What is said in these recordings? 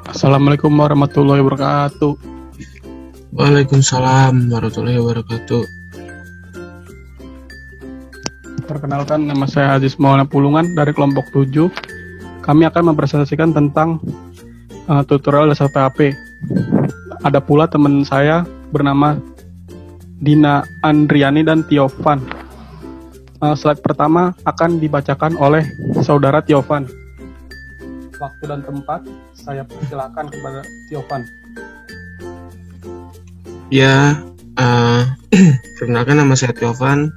Assalamualaikum warahmatullahi wabarakatuh. Waalaikumsalam warahmatullahi wabarakatuh. Perkenalkan, nama saya Aziz Maulana Pulungan dari kelompok 7. Kami akan mempresentasikan tentang tutorial dasar PHP. Ada pula teman saya bernama Dina Andriani dan Tiovan. Slide pertama akan dibacakan oleh saudara Tiovan. Waktu dan tempat saya persilakan kepada Tiovan. Ya, perkenalkan nama saya Tiovan.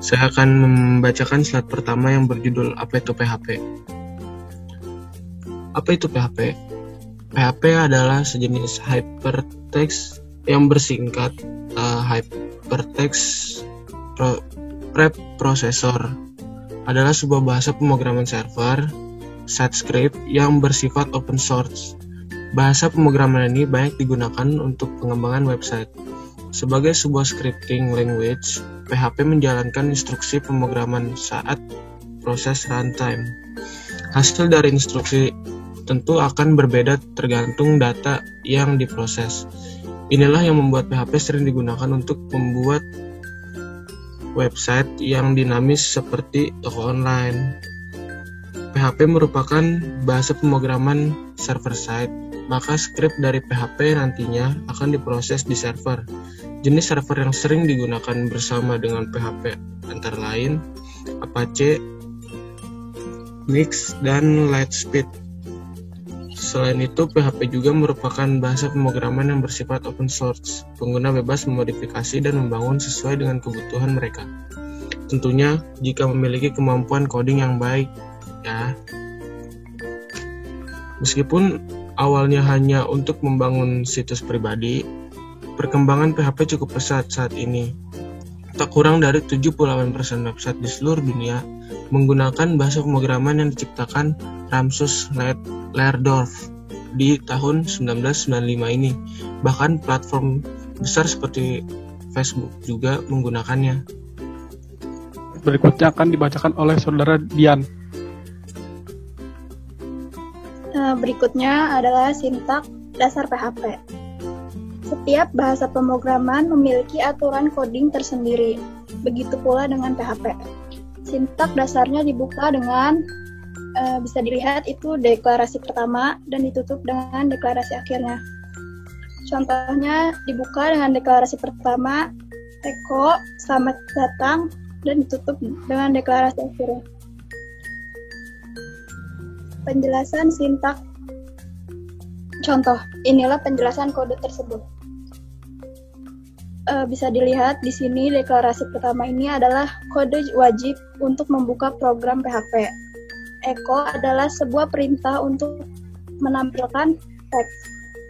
Saya akan membacakan slide pertama yang berjudul Apa itu PHP? Apa itu PHP? PHP adalah sejenis hypertext yang bersingkat Hypertext Preprocessor. Adalah sebuah bahasa pemrograman server side script yang bersifat open source. Bahasa pemrograman ini banyak digunakan untuk pengembangan website. Sebagai sebuah scripting language, PHP menjalankan instruksi pemrograman saat proses runtime. Hasil dari instruksi tentu akan berbeda tergantung data yang diproses. Inilah yang membuat PHP sering digunakan untuk membuat website yang dinamis seperti toko online. PHP merupakan bahasa pemrograman server-side, maka script dari PHP nantinya akan diproses di server. Jenis server yang sering digunakan bersama dengan PHP antara lain Apache, Nix, dan Lightspeed. Selain itu, PHP juga merupakan bahasa pemrograman yang bersifat open source. Pengguna bebas memodifikasi dan membangun sesuai dengan kebutuhan mereka. Tentunya jika memiliki kemampuan coding yang baik, ya. Meskipun awalnya hanya untuk membangun situs pribadi, perkembangan PHP cukup pesat saat ini. Tak kurang dari 78% website di seluruh dunia menggunakan bahasa pemrograman yang diciptakan Ramsus Lerdorf di tahun 1995 ini. Bahkan platform besar seperti Facebook juga menggunakannya. Berikutnya akan dibacakan oleh saudara Dian. Berikutnya adalah sintak dasar PHP. Setiap bahasa pemrograman memiliki aturan coding tersendiri. Begitu pula dengan PHP. Sintak dasarnya dibuka dengan bisa dilihat itu deklarasi pertama dan ditutup dengan deklarasi akhirnya. Contohnya dibuka dengan deklarasi pertama, echo, selamat datang, dan ditutup dengan deklarasi akhirnya. Penjelasan sintak. Contoh, inilah penjelasan kode tersebut. Bisa dilihat di sini deklarasi pertama ini adalah kode wajib untuk membuka program PHP. Echo adalah sebuah perintah untuk menampilkan teks.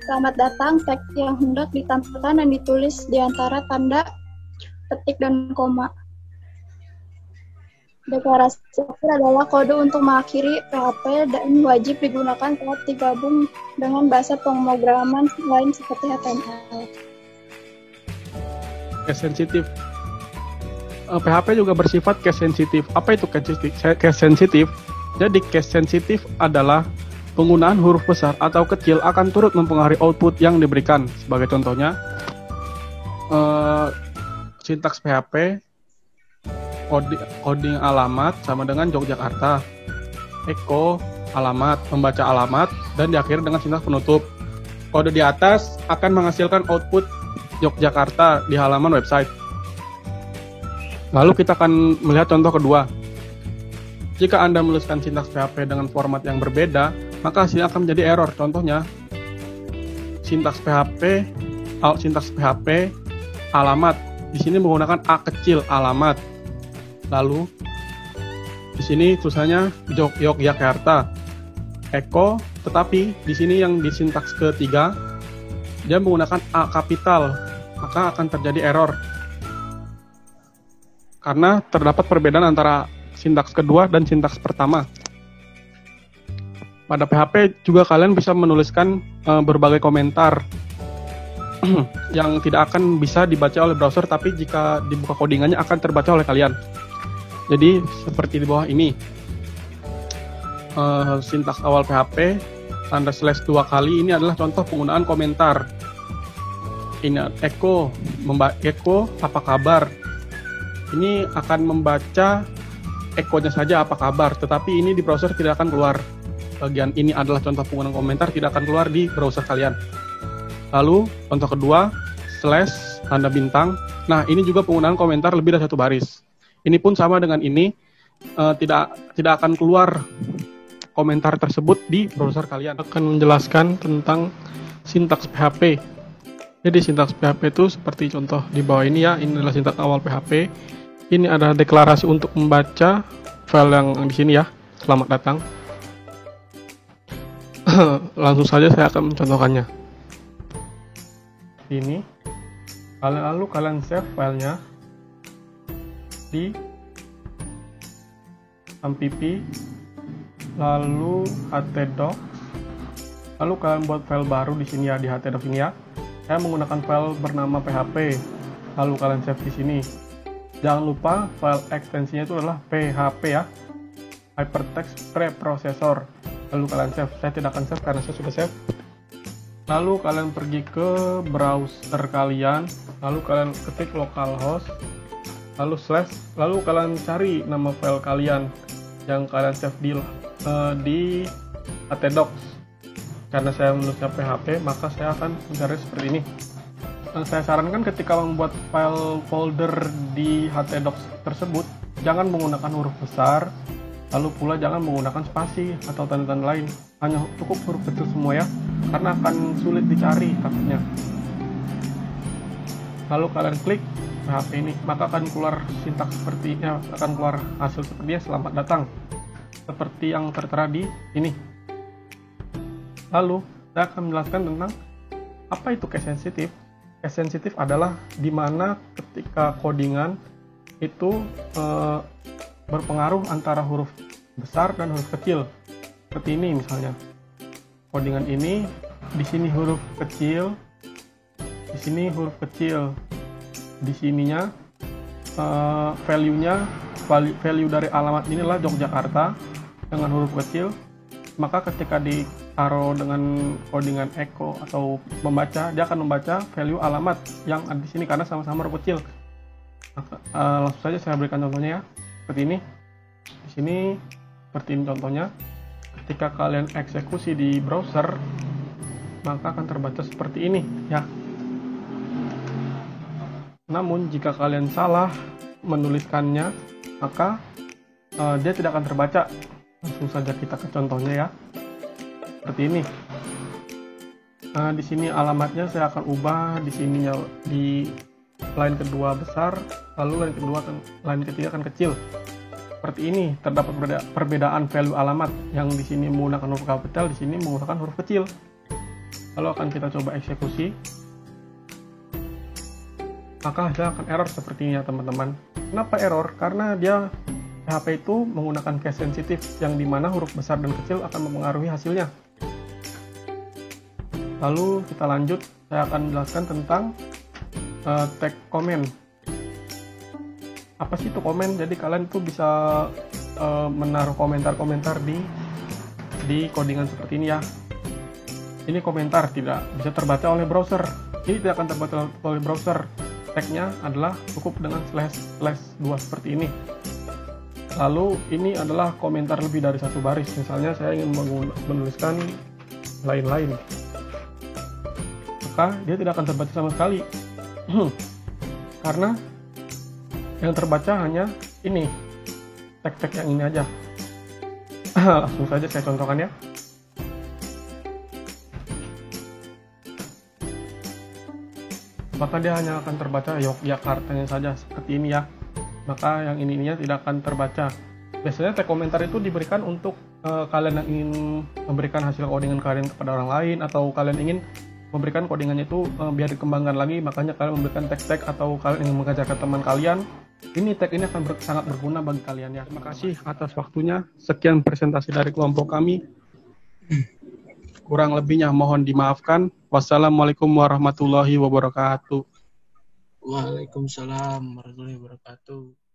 Selamat datang, teks yang hendak ditampilkan dan ditulis di antara tanda petik dan koma. Deklarasi akhir adalah kode untuk mengakhiri PHP dan wajib digunakan saat digabung dengan bahasa pemrograman lain seperti HTML. Case sensitif. PHP juga bersifat case sensitif. Apa itu case sensitif? Jadi case sensitif adalah penggunaan huruf besar atau kecil akan turut mempengaruhi output yang diberikan. Sebagai contohnya, sintaks PHP, coding alamat sama dengan Yogyakarta, echo alamat, membaca alamat, dan diakhiri dengan sintaks penutup. Kode di atas akan menghasilkan output Yogyakarta di halaman website. Lalu kita akan melihat contoh kedua. Jika Anda menuliskan sintaks PHP dengan format yang berbeda, maka hasilnya akan menjadi error. Contohnya, sintaks PHP alamat. Di sini menggunakan A kecil alamat. Lalu di sini tulisannya Yogyakarta. Echo, tetapi di sini yang di sintaks ketiga dia menggunakan A kapital, maka akan terjadi error. Karena terdapat perbedaan antara sintaks kedua dan sintaks pertama. Pada PHP juga kalian bisa menuliskan berbagai komentar yang tidak akan bisa dibaca oleh browser, tapi jika dibuka codingannya akan terbaca oleh kalian. Jadi seperti di bawah ini, sintaks awal PHP, tanda slash 2 kali, ini adalah contoh penggunaan komentar. Ini Eko apa kabar? Ini akan membaca ekonya saja apa kabar, tetapi ini di browser tidak akan keluar. Bagian ini adalah contoh penggunaan komentar, tidak akan keluar di browser kalian. Lalu contoh kedua, slash tanda bintang. Nah, ini juga penggunaan komentar lebih dari 1 baris. Ini pun sama dengan ini, tidak akan keluar komentar tersebut di browser kalian. Akan menjelaskan tentang sintaks PHP. Jadi sintaks PHP itu seperti contoh di bawah ini ya. Ini adalah sintaks awal PHP. Ini adalah deklarasi untuk membaca file yang di sini ya. Selamat datang. Langsung saja saya akan mencontohkannya. Ini. Lalu kalian save filenya di mpp, lalu htdocs, lalu kalian buat file baru di sini ya, di htdocs ini ya. Saya menggunakan file bernama php, lalu kalian save di sini. Jangan lupa file ekstensinya itu adalah php ya, hypertext preprocessor. Lalu kalian save. Saya tidak akan save karena saya sudah save. Lalu kalian pergi ke browser kalian, lalu kalian ketik localhost, lalu slash, lalu kalian cari nama file kalian yang kalian save di htdocs. Karena saya menulisnya PHP, maka saya akan mencari seperti ini. Saya sarankan ketika membuat file folder di htdocs tersebut, jangan menggunakan huruf besar, lalu pula jangan menggunakan spasi atau tanda-tanda lain. Hanya cukup huruf kecil semua ya, karena akan sulit dicari takutnya. Lalu kalian klik PHP ini, maka akan keluar sintaks seperti ini, akan keluar hasil sepertinya selamat datang, seperti yang tertera di ini. Lalu saya akan menjelaskan tentang apa itu case sensitive. Case sensitive adalah di mana ketika codingan itu berpengaruh antara huruf besar dan huruf kecil. Seperti ini misalnya. Codingan ini di sini huruf kecil, di sini huruf kecil, di sininya value dari alamat inilah Yogyakarta dengan huruf kecil. Maka ketika ditaruh dengan codingan echo atau membaca, dia akan membaca value alamat yang ada di sini karena sama-sama huruf kecil. Maka, langsung saja saya berikan contohnya ya, seperti ini. Di sini seperti ini contohnya. Ketika kalian eksekusi di browser, maka akan terbaca seperti ini ya. Namun jika kalian salah menuliskannya, maka dia tidak akan terbaca. Langsung saja kita ke contohnya ya, seperti ini. Nah, di sini alamatnya saya akan ubah, di sininya di line kedua besar, lalu line ketiga akan kecil. Seperti ini, terdapat perbedaan value alamat yang di sini menggunakan huruf kapital, di sini menggunakan huruf kecil. Lalu akan kita coba eksekusi, maka hasilnya akan error seperti ini ya teman-teman. Kenapa error? Karena dia PHP itu menggunakan case sensitive yang dimana huruf besar dan kecil akan mempengaruhi hasilnya. Lalu kita lanjut, saya akan menjelaskan tentang tag comment. Apa sih itu komen? Jadi kalian itu bisa menaruh komentar-komentar di codingan seperti ini ya. Ini komentar tidak bisa terbaca oleh browser. Ini tidak akan terbaca oleh browser. Tagnya adalah cukup dengan //2 seperti ini. Lalu ini adalah komentar lebih dari 1 baris. Misalnya saya ingin menuliskan lain-lain, maka dia tidak akan terbaca sama sekali. Karena yang terbaca hanya ini, tag-tag yang ini aja. Langsung saja saya contohkan ya. Maka dia hanya akan terbaca Yogyakartanya saja seperti ini ya. Maka yang ininya tidak akan terbaca. Biasanya tag komentar itu diberikan untuk kalian yang ingin memberikan hasil codingan kalian kepada orang lain, atau kalian ingin memberikan codingannya itu biar dikembangkan lagi, makanya kalian memberikan tag-tag, atau kalian ingin mengajarkan teman kalian. Ini tag ini akan sangat berguna bagi kalian ya. Terima kasih atas waktunya. Sekian presentasi dari kelompok kami. Kurang lebihnya mohon dimaafkan. Wassalamualaikum warahmatullahi wabarakatuh. Waalaikumsalam warahmatullahi wabarakatuh.